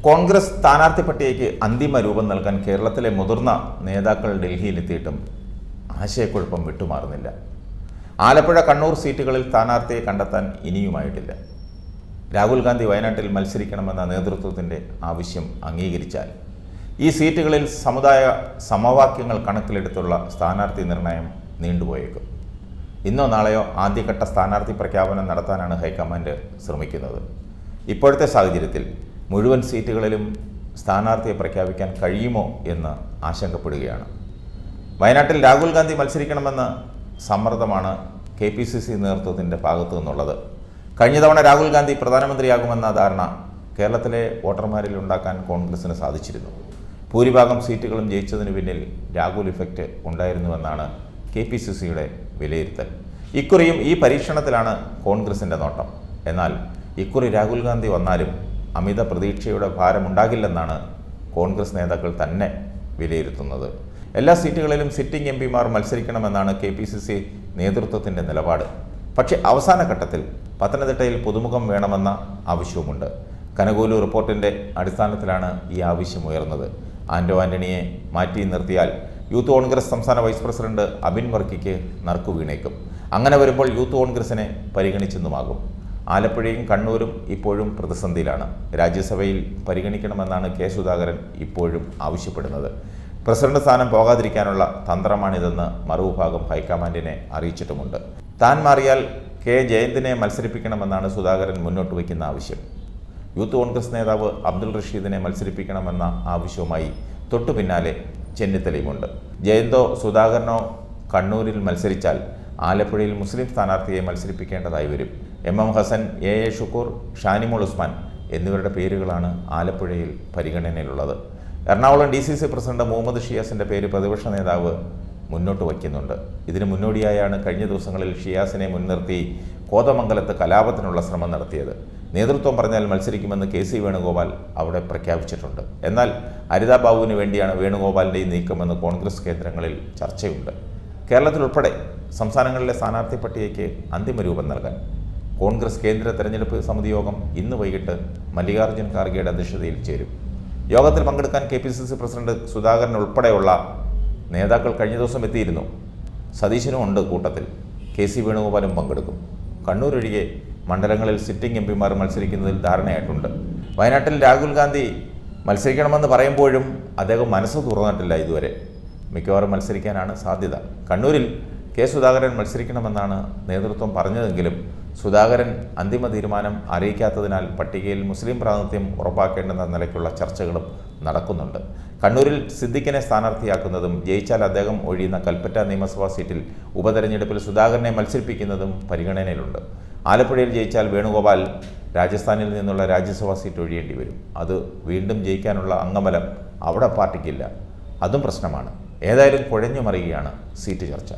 കോൺഗ്രസ് സ്ഥാനാർത്ഥി പട്ടികയ്ക്ക് അന്തിമ രൂപം നൽകാൻ കേരളത്തിലെ മുതിർന്ന നേതാക്കൾ ഡൽഹിയിലെത്തിയിട്ടും ആശയക്കുഴപ്പം വിട്ടുമാറുന്നില്ല. ആലപ്പുഴ, കണ്ണൂർ സീറ്റുകളിൽ സ്ഥാനാർത്ഥിയെ കണ്ടെത്താൻ ഇനിയുമായിട്ടില്ല. രാഹുൽ ഗാന്ധി വയനാട്ടിൽ മത്സരിക്കണമെന്ന നേതൃത്വത്തിൻ്റെ ആവശ്യം അംഗീകരിച്ചാൽ ഈ സീറ്റുകളിൽ സമുദായ സമവാക്യങ്ങൾ കണക്കിലെടുത്തുള്ള സ്ഥാനാർത്ഥി നിർണയം നീണ്ടുപോയേക്കും. ഇന്നോ നാളെയോ ആദ്യഘട്ട സ്ഥാനാർത്ഥി പ്രഖ്യാപനം നടത്താനാണ് ഹൈക്കമാൻഡ് ശ്രമിക്കുന്നത്. ഇപ്പോഴത്തെ സാഹചര്യത്തിൽ മുഴുവൻ സീറ്റുകളിലും സ്ഥാനാർത്ഥിയെ പ്രഖ്യാപിക്കാൻ കഴിയുമോ എന്ന് ആശങ്കപ്പെടുകയാണ്. വയനാട്ടിൽ രാഹുൽ ഗാന്ധി മത്സരിക്കണമെന്ന സമ്മർദ്ദമാണ് KPCC നേതൃത്വത്തിൻ്റെ ഭാഗത്തു നിന്നുള്ളത്. കഴിഞ്ഞ തവണ രാഹുൽ ഗാന്ധി പ്രധാനമന്ത്രിയാകുമെന്ന ധാരണ കേരളത്തിലെ വോട്ടർമാരിൽ ഉണ്ടാക്കാൻ കോൺഗ്രസിന് സാധിച്ചിരുന്നു. ഭൂരിഭാഗം സീറ്റുകളും ജയിച്ചതിന് പിന്നിൽ രാഹുൽ ഇഫക്റ്റ് ഉണ്ടായിരുന്നുവെന്നാണ് KPCCയുടെ വിലയിരുത്തൽ. ഇക്കുറിയും ഈ പരീക്ഷണത്തിലാണ് കോൺഗ്രസിൻ്റെ നോട്ടം. എന്നാൽ ഇക്കുറി രാഹുൽ ഗാന്ധി വന്നാലും അമിത പ്രതീക്ഷയുടെ ഭാരമുണ്ടാകില്ലെന്നാണ് കോൺഗ്രസ് നേതാക്കൾ തന്നെ വിലയിരുത്തുന്നത്. എല്ലാ സീറ്റുകളിലും സിറ്റിംഗ് MP മാർ മത്സരിക്കണമെന്നാണ് KPCC നേതൃത്വത്തിൻ്റെ നിലപാട്. പക്ഷേ അവസാന ഘട്ടത്തിൽ പത്തനംതിട്ടയിൽ പുതുമുഖം വേണമെന്ന ആവശ്യവുമുണ്ട്. കനകോലു റിപ്പോർട്ടിൻ്റെ അടിസ്ഥാനത്തിലാണ് ഈ ആവശ്യം ഉയർന്നത്. ആൻ്റോ ആൻ്റണിയെ മാറ്റി നിർത്തിയാൽ യൂത്ത് കോൺഗ്രസ് സംസ്ഥാന വൈസ് പ്രസിഡന്റ് അബിൻ വർക്കിക്ക് നറുക്കു വീണേക്കും. അങ്ങനെ വരുമ്പോൾ യൂത്ത് കോൺഗ്രസിനെ പരിഗണിച്ചെന്നുമാകും. ആലപ്പുഴയും കണ്ണൂരും ഇപ്പോഴും പ്രതിസന്ധിയിലാണ്. രാജ്യസഭയിൽ പരിഗണിക്കണമെന്നാണ് K. സുധാകരൻ ഇപ്പോഴും ആവശ്യപ്പെടുന്നത്. പ്രസിഡന്റ് സ്ഥാനം പോകാതിരിക്കാനുള്ള തന്ത്രമാണിതെന്ന് മറുവിഭാഗം ഹൈക്കമാൻഡിനെ അറിയിച്ചിട്ടുമുണ്ട്. താൻ മാറിയാൽ K. ജയന്തിനെ മത്സരിപ്പിക്കണമെന്നാണ് സുധാകരൻ മുന്നോട്ട് വയ്ക്കുന്ന ആവശ്യം. യൂത്ത് കോൺഗ്രസ് നേതാവ് അബ്ദുൾ റഷീദിനെ മത്സരിപ്പിക്കണമെന്ന ആവശ്യവുമായി തൊട്ടു പിന്നാലെ ചെന്നിത്തലയുമുണ്ട്. ജയന്തോ സുധാകരനോ കണ്ണൂരിൽ മത്സരിച്ചാൽ ആലപ്പുഴയിൽ മുസ്ലിം സ്ഥാനാർത്ഥിയെ മത്സരിപ്പിക്കേണ്ടതായി വരും. MM ഹസൻ, AA ഷുക്കൂർ, ഷാനിമോൾ ഉസ്മാൻ എന്നിവരുടെ പേരുകളാണ് ആലപ്പുഴയിൽ പരിഗണനയിലുള്ളത്. എറണാകുളം DCC പ്രസിഡന്റ് മുഹമ്മദ് ഷിയാസിൻ്റെ പേര് പ്രതിപക്ഷ നേതാവ് മുന്നോട്ട് വയ്ക്കുന്നുണ്ട്. ഇതിന് മുന്നോടിയായാണ് കഴിഞ്ഞ ദിവസങ്ങളിൽ ഷിയാസിനെ മുൻനിർത്തി കോതമംഗലത്ത് കലാപത്തിനുള്ള ശ്രമം നടത്തിയത്. നേതൃത്വം പറഞ്ഞാൽ മത്സരിക്കുമെന്ന് KC വേണുഗോപാൽ അവിടെ പ്രഖ്യാപിച്ചിട്ടുണ്ട്. എന്നാൽ ഹരിത ബാബുവിന് വേണ്ടിയാണ് വേണുഗോപാലിൻ്റെ നീക്കമെന്ന് കോൺഗ്രസ് കേന്ദ്രങ്ങളിൽ ചർച്ചയുണ്ട്. കേരളത്തിലുൾപ്പെടെ സംസ്ഥാനങ്ങളിലെ സ്ഥാനാർത്ഥി പട്ടികയ്ക്ക് അന്തിമ രൂപം നൽകാൻ കോൺഗ്രസ് കേന്ദ്ര തെരഞ്ഞെടുപ്പ് സമിതി യോഗം ഇന്ന് വൈകിട്ട് മല്ലികാർജ്ജുൻ ഖാർഗെയുടെ അധ്യക്ഷതയിൽ ചേരും. യോഗത്തിൽ പങ്കെടുക്കാൻ KPCC പ്രസിഡന്റ് സുധാകരൻ ഉൾപ്പെടെയുള്ള നേതാക്കൾ കഴിഞ്ഞ ദിവസം എത്തിയിരുന്നു. സതീശനും ഉണ്ട് കൂട്ടത്തിൽ. KC വേണുഗോപാലും പങ്കെടുക്കും. കണ്ണൂരൊഴികെ മണ്ഡലങ്ങളിൽ സിറ്റിംഗ് MP മാർ മത്സരിക്കുന്നതിൽ ധാരണയായിട്ടുണ്ട്. വയനാട്ടിൽ രാഹുൽ ഗാന്ധി മത്സരിക്കണമെന്ന് പറയുമ്പോഴും അദ്ദേഹം മനസ്സ് തുറന്നിട്ടില്ല ഇതുവരെ. മിക്കവാറും മത്സരിക്കാനാണ് സാധ്യത. കണ്ണൂരിൽ K. സുധാകരൻ മത്സരിക്കണമെന്നാണ് നേതൃത്വം പറഞ്ഞതെങ്കിലും സുധാകരൻ അന്തിമ തീരുമാനം അറിയിക്കാത്തതിനാൽ പട്ടികയിൽ മുസ്ലിം പ്രാതിനിധ്യം ഉറപ്പാക്കേണ്ടെന്ന നിലയ്ക്കുള്ള ചർച്ചകളും നടക്കുന്നുണ്ട്. കണ്ണൂരിൽ സിദ്ദിഖിനെ സ്ഥാനാർത്ഥിയാക്കുന്നതും ജയിച്ചാൽ അദ്ദേഹം ഒഴിയുന്ന കൽപ്പറ്റ നിയമസഭാ സീറ്റിൽ ഉപതെരഞ്ഞെടുപ്പിൽ സുധാകരനെ മത്സരിപ്പിക്കുന്നതും പരിഗണനയിലുണ്ട്. ആലപ്പുഴയിൽ ജയിച്ചാൽ വേണുഗോപാൽ രാജസ്ഥാനിൽ നിന്നുള്ള രാജ്യസഭാ സീറ്റ് ഒഴിയേണ്ടി വരും. അത് വീണ്ടും ജയിക്കാനുള്ള അംഗബലം അവിടെ പാർട്ടിക്കില്ല. അതും പ്രശ്നമാണ്. ഏതായാലും കുഴഞ്ഞു മറിയുകയാണ് സീറ്റ് ചർച്ച.